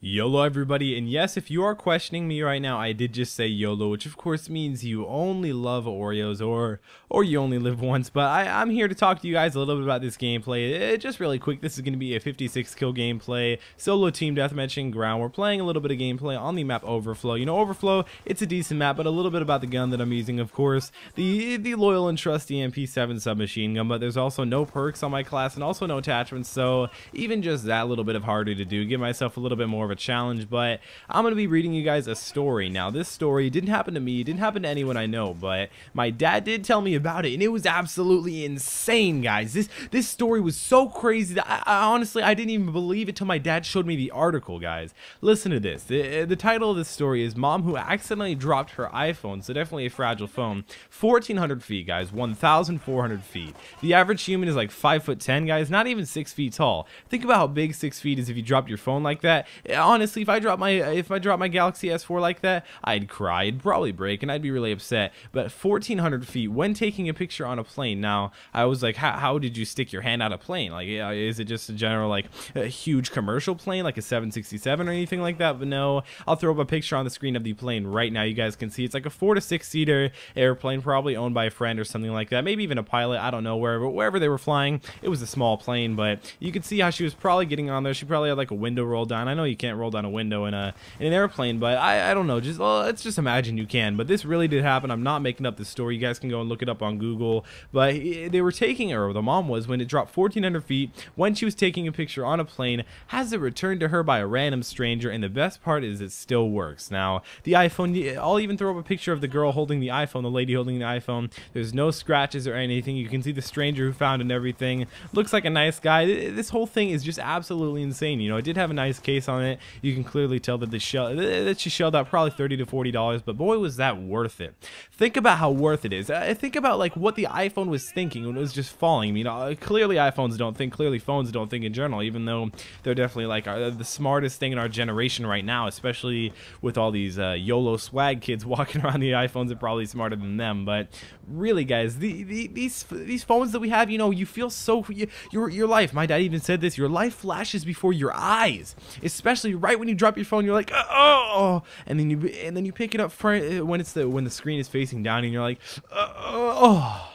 YOLO everybody, and yes, if you are questioning me right now, I did just say YOLO, which of course means you only love Oreos or you only live once. But I'm here to talk to you guys a little bit about this gameplay. Just really quick, this is going to be a 56 kill gameplay, solo team deathmatch ground. We're playing a little bit of gameplay on the map Overflow. You know, Overflow, it's a decent map, but a little bit about the gun that I'm using, of course, the loyal and trusty MP7 submachine gun, but there's also no perks on my class and also no attachments, so even just that little bit of harder to do, give myself a little bit more of a challenge. But I'm going to be reading you guys a story. Now, this story didn't happen to me, it didn't happen to anyone I know, but my dad did tell me about it, and it was absolutely insane, guys. This story was so crazy that I honestly, I didn't even believe it till my dad showed me the article, guys. Listen to this. The title of this story is Mom Who Accidentally Dropped Her iPhone, so definitely a fragile phone. 1,400 feet, guys. 1,400 feet. The average human is like 5'10", guys, not even 6 feet tall. Think about how big 6 feet is if you dropped your phone like that. Honestly, if I drop my Galaxy S4 like that, I'd cry. It'd probably break, and I'd be really upset. But 1,400 feet when taking a picture on a plane. Now, I was like, how did you stick your hand out a plane? Like, is it just a general, like, a huge commercial plane, like a 767 or anything like that? But no, I'll throw up a picture on the screen of the plane right now. You guys can see it's like a 4 to 6 seater airplane, probably owned by a friend or something like that. Maybe even a pilot. I don't know, wherever they were flying. It was a small plane, but you could see how she was probably getting on there. She probably had like a window rolled down. I know you can't roll down a window in an airplane, but I don't know. Just let's just imagine you can. But this really did happen. I'm not making up this story. You guys can go and look it up on Google. But they were taking her, or the mom was, when it dropped 1,400 feet, when she was taking a picture on a plane, has it returned to her by a random stranger. And the best part is it still works. Now, the iPhone, I'll even throw up a picture of the girl holding the iPhone, the lady holding the iPhone. There's no scratches or anything. You can see the stranger who found it and everything. Looks like a nice guy. This whole thing is just absolutely insane. You know, it did have a nice case on it. You can clearly tell that she shelled out probably $30 to $40, but boy, was that worth it. Think about how worth it is. Think about like what the iPhone was thinking when it was just falling. I mean, clearly iPhones don't think, clearly phones don't think in general, even though they're definitely like the smartest thing in our generation right now, especially with all these YOLO swag kids walking around. The iPhones are probably smarter than them. But really, guys, these phones that we have, you know, you feel so, your life, my dad even said this, your life flashes before your eyes, especially right when you drop your phone. You're like, oh, and then you pick it up when the screen is facing down, and you're like, oh.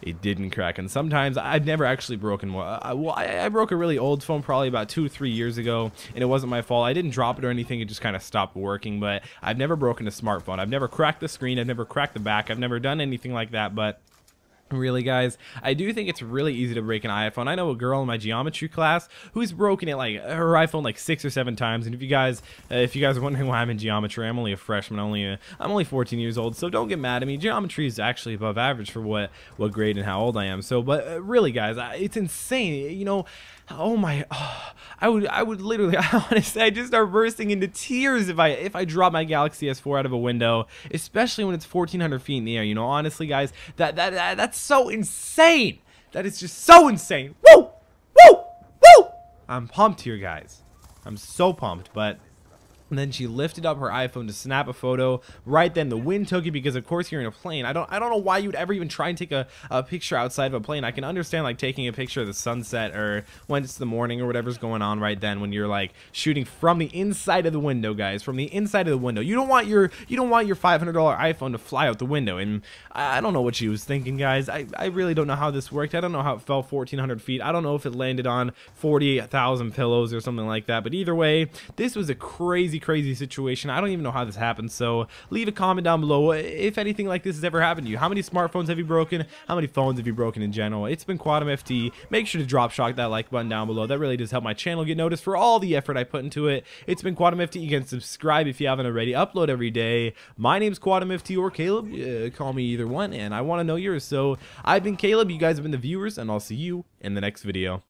It didn't crack. And sometimes I've never actually broken one. I broke a really old phone probably about 2 or 3 years ago, and it wasn't my fault. I didn't drop it or anything. It just kind of stopped working. But I've never broken a smartphone. I've never cracked the screen. I've never cracked the back. I've never done anything like that. But really, guys, I do think it's really easy to break an iPhone. I know a girl in my geometry class who's broken it, like her iPhone, like 6 or 7 times. And if you guys are wondering why I'm in geometry, I'm only a freshman. I'm only 14 years old, so don't get mad at me. Geometry is actually above average for what grade and how old I am. So, but really, guys, it's insane. You know, I would literally, honestly, I just start bursting into tears if I drop my Galaxy S4 out of a window, especially when it's 1,400 feet in the air. You know, honestly, guys, that's so insane. That is just so insane. Woo! Woo! Woo! I'm pumped here, guys. I'm so pumped. But and then she lifted up her iPhone to snap a photo. Right then, the wind took it because, of course, you're in a plane. I don't know why you'd ever even try and take a picture outside of a plane. I can understand, like, taking a picture of the sunset or when it's the morning or whatever's going on right then when you're, like, shooting from the inside of the window, guys. From the inside of the window. You don't want your $500 iPhone to fly out the window. And I don't know what she was thinking, guys. I really don't know how this worked. I don't know how it fell 1,400 feet. I don't know if it landed on 48,000 pillows or something like that. But either way, this was a crazy situation. I don't even know how this happened, so leave a comment down below if anything like this has ever happened to you. How many smartphones have you broken? How many phones have you broken in general? It's been Quantum FT. Make sure to drop shock that like button down below. That really does help my channel get noticed for all the effort I put into it. It's been Quantum FT. You can subscribe if you haven't already. Upload every day. My name's Quantum FT or Caleb. Call me either one, and I want to know yours. So I've been Caleb. You guys have been the viewers, and I'll see you in the next video.